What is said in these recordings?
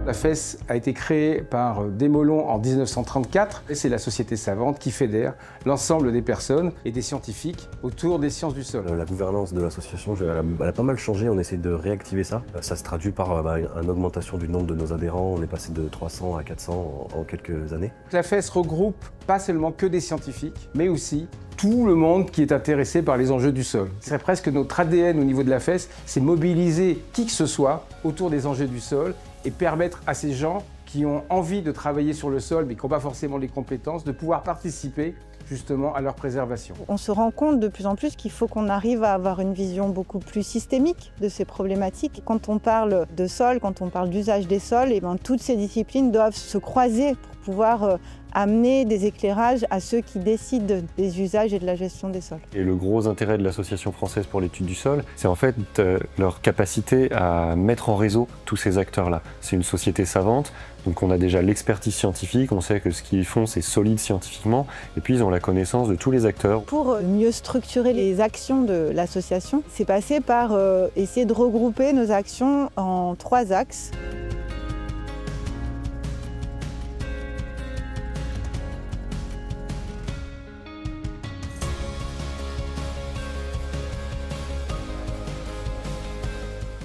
La FES a été créée par Desmoulins en 1934 et c'est la société savante qui fédère l'ensemble des personnes et des scientifiques autour des sciences du sol. La gouvernance de l'association, elle a pas mal changé, on essaie de réactiver ça. Ça se traduit par une augmentation du nombre de nos adhérents, on est passé de 300 à 400 en quelques années. La FES regroupe pas seulement que des scientifiques, mais aussi tout le monde qui est intéressé par les enjeux du sol. C'est presque notre ADN au niveau de la FES, c'est mobiliser qui que ce soit autour des enjeux du sol et permettre à ces gens qui ont envie de travailler sur le sol mais qui n'ont pas forcément les compétences de pouvoir participer justement à leur préservation. On se rend compte de plus en plus qu'il faut qu'on arrive à avoir une vision beaucoup plus systémique de ces problématiques. Quand on parle de sol, quand on parle d'usage des sols, toutes ces disciplines doivent se croiser pour pouvoir amener des éclairages à ceux qui décident des usages et de la gestion des sols. Et le gros intérêt de l'Association française pour l'étude du sol, c'est en fait leur capacité à mettre en réseau tous ces acteurs-là. C'est une société savante, donc on a déjà l'expertise scientifique, on sait que ce qu'ils font c'est solide scientifiquement, et puis ils ont la connaissance de tous les acteurs. Pour mieux structurer les actions de l'association, c'est passé par essayer de regrouper nos actions en 3 axes.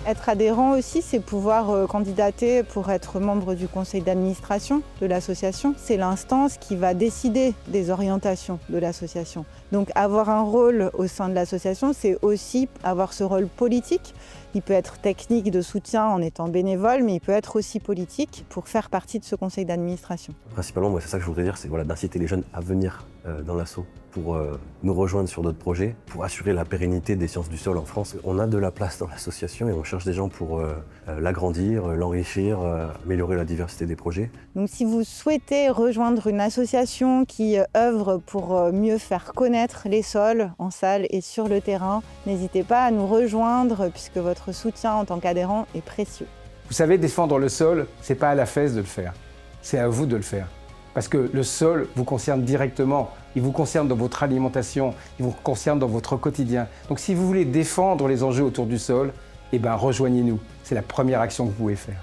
Être adhérent aussi, c'est pouvoir candidater pour être membre du conseil d'administration de l'association. C'est l'instance qui va décider des orientations de l'association. Donc avoir un rôle au sein de l'association, c'est aussi avoir ce rôle politique. Il peut être technique de soutien en étant bénévole, mais il peut être aussi politique pour faire partie de ce conseil d'administration. Principalement, moi, c'est ça que je voudrais dire, c'est d'inciter les jeunes à venir dans l'asso pour nous rejoindre sur d'autres projets, pour assurer la pérennité des sciences du sol en France. On a de la place dans l'association et on cherche des gens pour l'agrandir, l'enrichir, améliorer la diversité des projets. Donc si vous souhaitez rejoindre une association qui œuvre pour mieux faire connaître les sols en salle et sur le terrain, n'hésitez pas à nous rejoindre puisque votre soutien en tant qu'adhérent est précieux. Vous savez, défendre le sol, c'est pas à la FES de le faire, c'est à vous de le faire. Parce que le sol vous concerne directement, il vous concerne dans votre alimentation, il vous concerne dans votre quotidien. Donc si vous voulez défendre les enjeux autour du sol, rejoignez-nous. C'est la première action que vous pouvez faire.